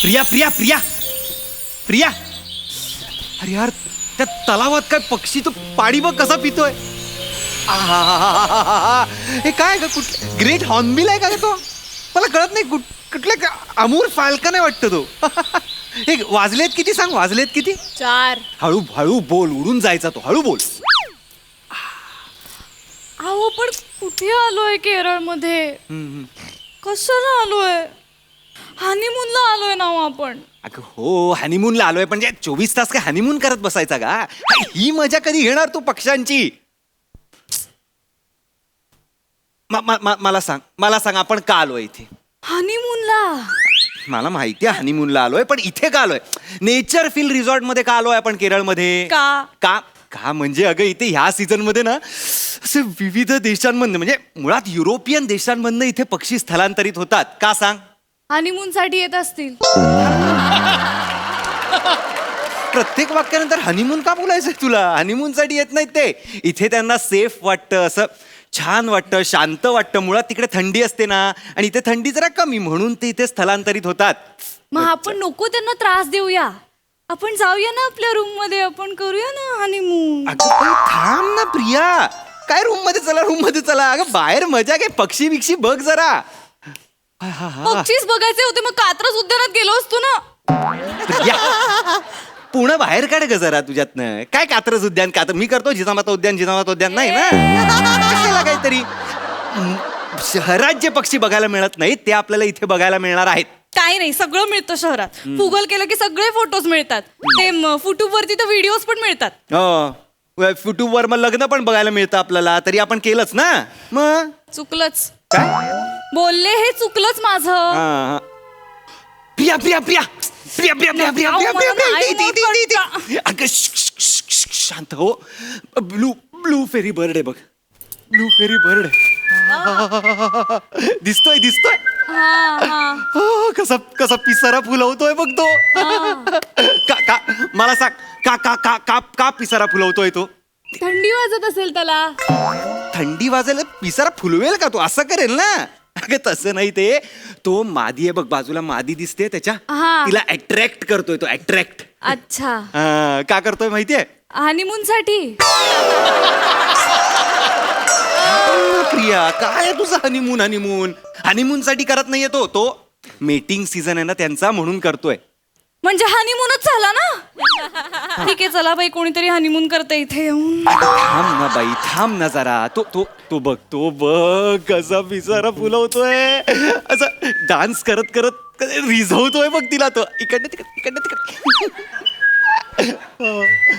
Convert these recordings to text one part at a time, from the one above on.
प्रिया प्रिया प्रिया प्रिया, अरे यार त्या तलावात काय पक्षी तो पाणी बघ कसा पितोय. आहाहाहाहा. हे काय का कुठलं ग्रेट हॉर्नबिल आहे का तो? मला कळत नाही कुठल्या अमूर फाल्कन आहे वाटतं तो. हे वाजलेत किती सांग, वाजलेत किती? 4. हळू हळू बोल, उडून जायचा तो, हळू बोल. अहो पण कुठे आलोय केरळमध्ये? कशाला आलोय? हनीमूनला आलोय ना हो आपण. अगं हो, हनीमूनला आलोय पण 24 तास काय हनीमून करत बसायचा का? ही मजा कधी घेणार तू पक्ष्यांची? मला सांग आपण का आलोय इथे? हनीमूनला. मला माहिती आहे हनीमूनला आलोय, पण इथे का आलोय? नेचर फील रिसॉर्ट मध्ये का आलोय आपण केरळमध्ये? का? का का म्हणजे अगं इथे ह्या सीझन मध्ये ना असे विविध देशांमधनं, म्हणजे मुळात युरोपियन देशांमधनं इथे पक्षी स्थलांतरित होतात. का सांग? हनीमून साठी येत असतील. प्रत्येक वाक्यानंतर हनीमून का बोलायचंय तुला? हनीमून साठी येत नाहीत ते. इथे त्यांना सेफ वाटतं, असं छान वाटतं, शांत वाटतं. मुळात तिकडे थंडी असते ना, आणि इथे थंडी जरा कमी, म्हणून ते इथे स्थलांतरित होतात. मग आपण नको त्यांना त्रास देऊया. आपण जाऊया ना आपल्या रूम मध्ये, आपण करूया ना हनीमून. अगं पण थांब ना प्रिया, काय रूम मध्ये चला, रूम मध्ये चला. अगं बाहेर मजा काय, पक्षी बिक्षी बघ जरा. पक्षीच बघायचे होते मग कात्रज उद्यानात गेलो असतो ना. प्रिया, पुणे बाहेर काढ ग जरा तुझ्यातनं. काय कात्रज उद्यान? का मी करतो जिजामाता उद्यान नाही ना. कशाला काहीतरी. शहरात जे पक्षी बघायला मिळत नाहीत ते आपल्याला इथे बघायला मिळणार आहेत. काही नाही, सगळं मिळतं शहरात. गुगल केलं की सगळे फोटोज मिळतात. ते युट्यूब वरती तर व्हिडिओज पण मिळतात. युट्यूब वर मग लग्न पण बघायला मिळतं आपल्याला. तरी आपण केलंच ना. मग चुकलंच. काय बोलले हे चुकलंच माझं. प्रिया प्रिया प्रिया प्रिया प्रिया प्रिया प्रिया प्रिया प्रिया नाही, अगं शांत हो. ब्लू ब्लू फेरी बर्ड आहे बघ. ब्लू फेरी बर्ड दिसतोय दिसतोय. कसा कसा पिसारा फुलवतोय बघ तो. का का मला सांग, का का का का का पिसारा फुलवतोय तो? थंडी वाजत असेल त्याला. थंडी वाजायला पिसारा फुलवेल का तो? असं करेल ना. अगं तसं नाही ते. तो मादी आहे बघ, बाजूला मादी दिसते त्याच्या, तिला अट्रॅक्ट करतोय तो. अट्रॅक्ट. अच्छा. का करतोय माहितीये? हनीमून साठी. प्रिया काय तुझं हनीमून? हनीमून साठी करत नाहीये तो. तो मेटिंग सीझन आहे ना त्यांचा, म्हणून करतोय. म्हणजे हनीमूनच झाला ना. ठीक आहे, चला बाई, कोणीतरी हनीमून करते इथे येऊन. थांब ना बाई, थांब ना जरा. तो बघ कसा पिसारा फुलवतोय. असं डान्स करत करत रिझवतोय बघ तिला तो. इकडनं तिकडे.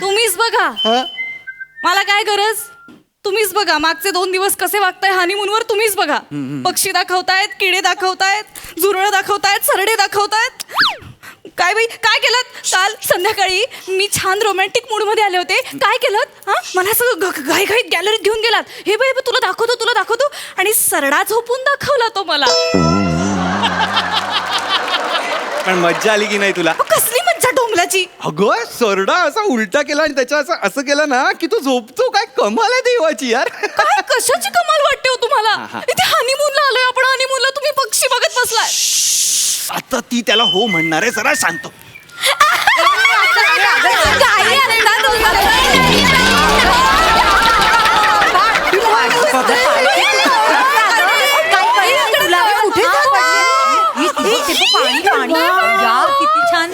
तुम्हीच बघा, मला काय गरज. तुम्हीच बघा मागचे 2 दिवस कसे वागताय हनीमूनवर. तुम्हीच बघा. पक्षी दाखवतायत, किडे दाखवतायत, झुरळ दाखवतायत, सरडे दाखवतायत. काय बाई काय केलं? काल संध्याकाळी मी छान रोमॅन्टिक मूड मध्ये आले होते. काय केलं? मला सगळं घाईघाईत गॅलरीत घेऊन गेलात. हे बाई तुला दाखवतो आणि सरडा झोपून दाखवला तो मला. पण मज्जा आली की नाही तुला? कसली मज्जा डोंगलाची. अगं सरडा असा उलटा केला आणि त्याच्या असं केलं ना की तो झोपतो. काय कमाल आहे देवाची यार. काय कशाची कमाल वाटते हो तुम्हाला? इथे हनीमूनला आलोय आपण. हनीमूनला तुम्ही पक्षी बघत बसलाय. आता ती त्याला हो म्हणणार आहे. जरा शांत. किती छान.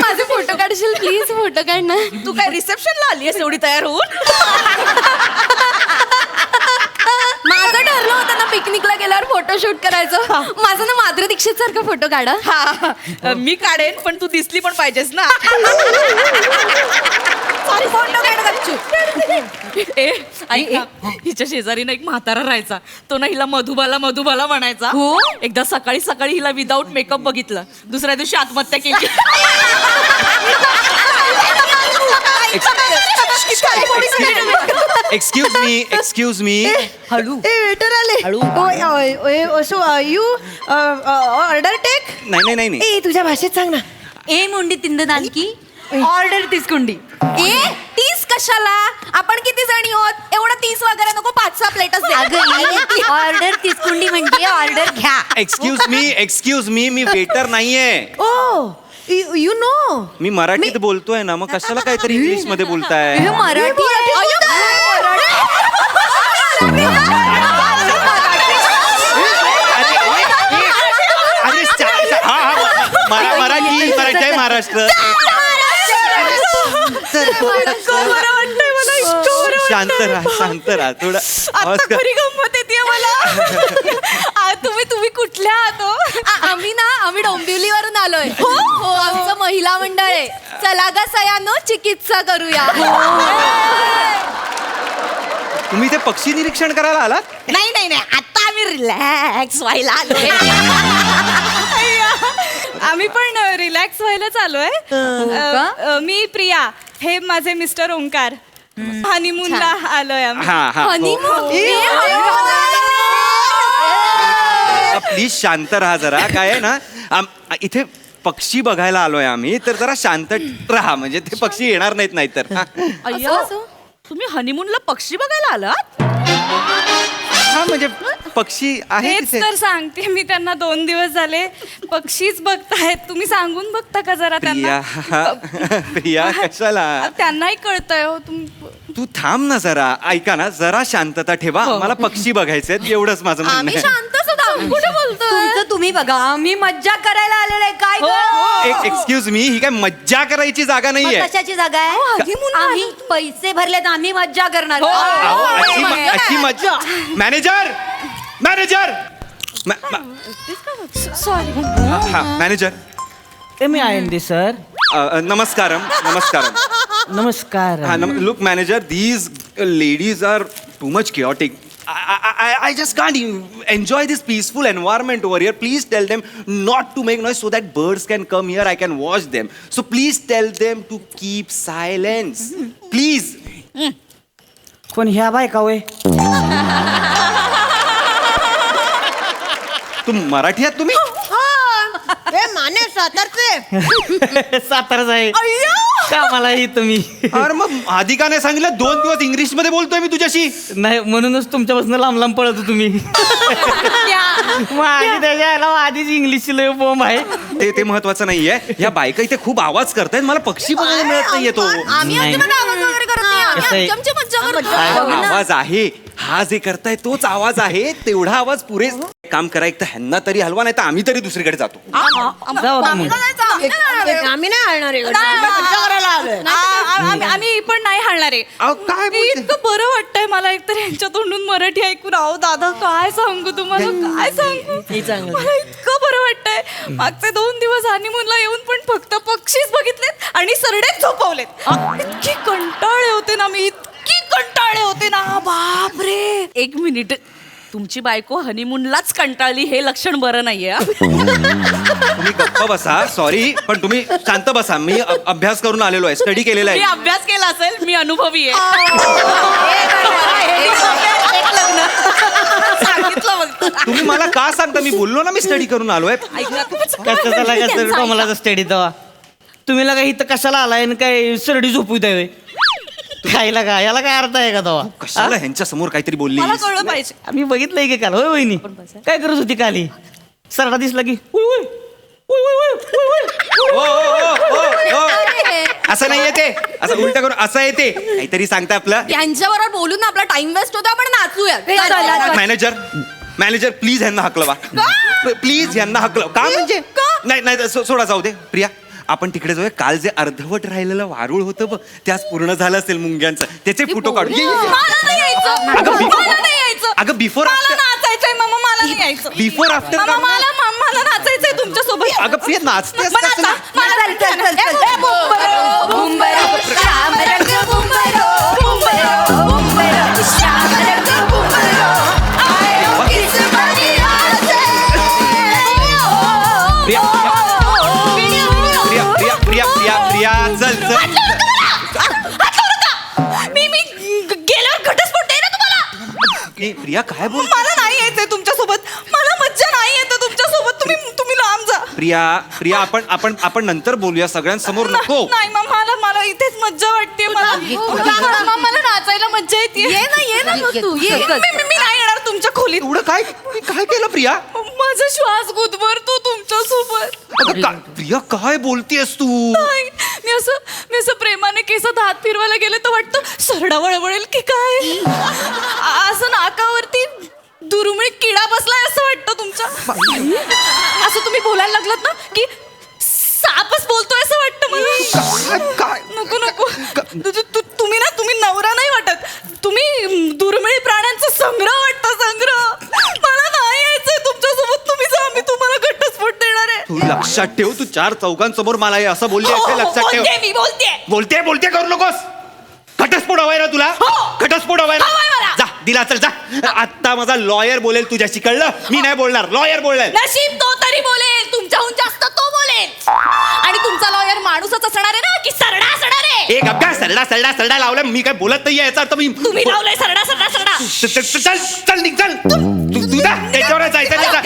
माझे फोटो काढशील प्लीज? फोटो काढ ना. तू काय रिसेप्शनला आली आहेस एवढी तयार होऊन? माझं ठरलं होतं ना पिकनिकला गेल्यावर फोटो शूट करायचं. माझं ना माधुरी दीक्षित सारखं फोटो काढा. मी काढेन पण तू दिसली पण पाहिजेस ना. हिच्या शेजारी ना एक म्हातारा राहायचा. तो ना हिला मधुबाला म्हणायचा. हो? एकदा सकाळी सकाळी हिला विदाऊट मेकअप बघितलं, दुसऱ्या दिवशी आत्महत्या केली. Excuse me. हळू. वेटर आले. So you order take. नाही ए तुझ्या भाषेत सांग ना. ए मुंडी तिंद नालकी. ऑर्डर तिसकुंडी. 30 कशाला? आपण किती जणी आहोत? एवढं 30 वगैरे नको, 5-6 प्लेटच दे. ऑर्डर तिसकुंडी म्हणजे ऑर्डर घ्या. एक्सक्यूज मी वेटर नाहीये. ओ यू नो मी मराठीत बोलतोय ना, मग कशाला काहीतरी इंग्लिश मध्ये बोलताय? मराठी अरे मराठी आहे महाराष्ट्र. शांत राहा थोडं. आता खरी गंमत येते मला. तुम्ही कुठल्या आहात हो? आम्ही डोंबिवलीवरून आलोय. हो आमचं महिला मंडळ आहे. चला ग सयानो चिकित्सा करूया. तुम्ही ते पक्षी निरीक्षण करायला आलात? नाही आता आम्ही रिलॅक्स व्हायला आलोय. आम्ही पण रिलॅक्स व्हायलाच आलोय. मी प्रिया, हे माझे मिस्टर ओंकार. हनीमूनला आलोय आम्ही. प्लीज शांत राहा जरा. काय आहे ना, इथे पक्षी बघायला आलोय आम्ही, तर जरा शांत राहा, म्हणजे ते पक्षी येणार नाहीत नाहीतर. अय्यो, तुम्ही हनीमूनला पक्षी बघायला आलात? हा म्हणजे पक्षी आहे हेच तिथे. तर सांगते मी त्यांना, 2 दिवस झाले पक्षीच बघतायत. तुम्ही सांगून बघता का जरा त्यांना? प्रिया कशाला? त्यांनाही कळतंय हो. तू थांब ना जरा. ऐका ना, जरा शांतता ठेवा. मला पक्षी बघायचे आहेत, एवढंच माझं म्हणणं आम्ही आहे. शांतच होतो. आम्ही कुठे बोलतोय? तुमचं तुम्ही बघा. आम्ही मज्जा करायला आलेलो आहे. काय गं? एक्सक्यूज मी, ही काय मज्जा करायची जागा मग नाहीये. कशाची जागा आहे? आम्ही पैसे भरलेत, आम्ही मज्जा करणार. अहो, अशी मज्जा. Manager sorry. मॅनेजर. मी आयंदी सर. नमस्कारम. नमस्कार. Look, manager, these ladies are too much chaotic. I just can't enjoy this peaceful environment over here. Please tell them not to make noise so that birds can come here. I can watch them. So please tell them to keep silence. Please. कोण ह्या बायका होय? तुम मराठी आहात तुम्ही? माने सातारचे. साताराच आहे. कामाला आहे तुम्ही. अरे मग आधी का नाही सांगितलं? 2 दिवस इंग्लिश मध्ये बोलतोय मी तुझ्याशी. नाही म्हणूनच तुमच्यापासून लांब पळत होतो तुम्ही. माझी त्याच्या आधीच इंग्लिशची लय बोंब आहे. ते महत्वाचं नाहीये. या बायका इथे खूप आवाज करतायत, मला पक्षी बघायला मिळत नाहीये तो. आम्ही नाही. अजिबात आवाज वगैरे करत नाही. आम्ही कसं आहे? आमची मज्जा करतो. आवाज आहे, हा जे करताय तोच आवाज आहे. तेवढा आवाज पुरेस. काम करा, एक तर ह्यांना तरी हलवा, नाही तर आम्ही तरी दुसरीकडे जातो. जाऊ तुम्ही. आम्ही नाही हलणार आहे. मज्जा करायला आलोय. आम्ही पण नाही हलणार आहे. अहो, काय बोलते? इतकं बरं वाटतंय मला एकतर यांच्या तोंडून मराठी ऐकून. अहो दादा, काय सांगू तुम्हाला, काय सांगू. मला इतकं बरं वाटतंय. मागचे 2 दिवस हनीमूनला येऊन पण फक्त पक्षीच बघितलेत आणि सरडेच झोपवलेत. इतकी कंटाळे होते ना मी, इतकी कंटाळे होते ना, बापरे. 1 मिनिट, तुमची बायको हनीमूनलाच कंटाळली हे लक्षण बरं नाहीये. तुम्ही गप्प बसा. सॉरी, पण तुम्ही शांत बसा. मी अभ्यास करून आलेलो आहे, स्टडी केलेला मी आहे. अभ्यास केला असेल, मी अनुभवी आहे. सांगितलं बघ. तुम्ही मला का सांगता? मी बोललो ना, मी स्टडी करून आलोय. कशाला मला स्टडी दवा. तुम्ही लगा इथं कशाला आलाय आणि काय सरडी झोपू द्यावे? खायला का याला काय अर्थ आहे का दवा? कशाला ह्यांच्या समोर काहीतरी बोलली? मला कळलं पाहिजे. आम्ही बघितलंय की काल. होय वहिनी काय करत होती काली? सरडा दिसला की उय, उय, उय, उय, उय, उय, उय. ओ. असं नाही येते, असं उलट करून असं येते. काहीतरी सांगता आपलं. त्यांच्याबरोबर बोलून ना आपला टाइम वेस्ट होतो. आपण नाचूया. मॅनेजर प्लीज ह्यांना हकलवा. प्लीज ह्यांना हकलव. का म्हणजे? नाही सोडा, जाऊ दे. प्रिया, आपण तिकडे जाऊया. काल जे अर्धवट राहिलेलं वारुळ होतं बघ, ते आज पूर्ण झालं असेल मुंग्यांचं. त्याचे फोटो काढू. मला नाही यायचं. मला नाही यायचं. अगं बिफोर मला आफ्टर. नाचायचंय मामा, मला नाही यायचं. Before after. मला नाचायचंय तुमच्या सोबत. अगं प्रिया, नाचतेस मला कसं? नाचा. मला चल, चल, चल, चल. ए, बुंबरो, बुंबरो, श्याम रंग बुंबरो, बुंबरो, बुंबरो, श्याम रंग बुंबरो. आयो किस बनिया से. प्रिया, प्रिया, चल. मी गेल्यावर घटस्फोट आहे ना तुम्हाला. प्रिया काय बोल? मला नाही यायचंय तुमच्या सोबत. मला मज्जा नाही येत तुमच्या सोबत. तुम्ही लांब जा. प्रिया, आपण नंतर बोलूया, सगळ्यांसमोर नको. नाही मग मला इथेच मज्जा वाटते मला मला नाचायला मज्जा येते ये ना मग तू ये मी नाही येणार तुमच्या खोलीत. एवढं काय काय केलं प्रिया? माझा श्वास गुदमरतो तुमच्या सोबत. अगं प्रिया काय बोलतेस तू? नाही मी असं प्रेमाने केसात हात फिरवायला गेले तर वाटतं सरडा वळवळेल की काय. असं नाकावरती दुर्मिळ किडा बसलाय असं वाटतं तुमच्या. असं तुम्ही बोलायला लागलात ना की सापच बोलतोय असं वाटतं मला. काय नको नको तुम्ही नवरा नाही वाटत, तुम्ही दुर्मिळ प्राण्यांचा संग्रह वाटतं, संग्रह. मला नाही यायचंय तुमच्यासोबत. तुम्ही जा, मी तुम्हाला घटस्फोट देणार आहे. तू लक्षात ठेव, तू 4 चौकांसमोर मला हे असं बोलली हो, हे लक्षात ठेव. मी बोलते बोलते करू नकोस. घटस्फोट हवाय ना तुला? घटस्फोट हवाय हवाय मला. ना? जा दिला चल जा. आता माझा लॉयर बोलेल तुझ्याशी, कळलं? मी नाही बोलणार, लॉयर बोलेल. नशीब तो तरी बोलेल, तुमच्याहून जास्त तो बोलेल. आणि तुमचा लॉयर माणूसच असणार आहे ना की सरडा असणार आहे? एक अभ्यास सरडा लावला. मी काय बोलत नाही याचा अर्थ मी तुम्ही लावलंय सरडा. चल निघ चल. तू जा त्याच्यावर जायचं नाही जा.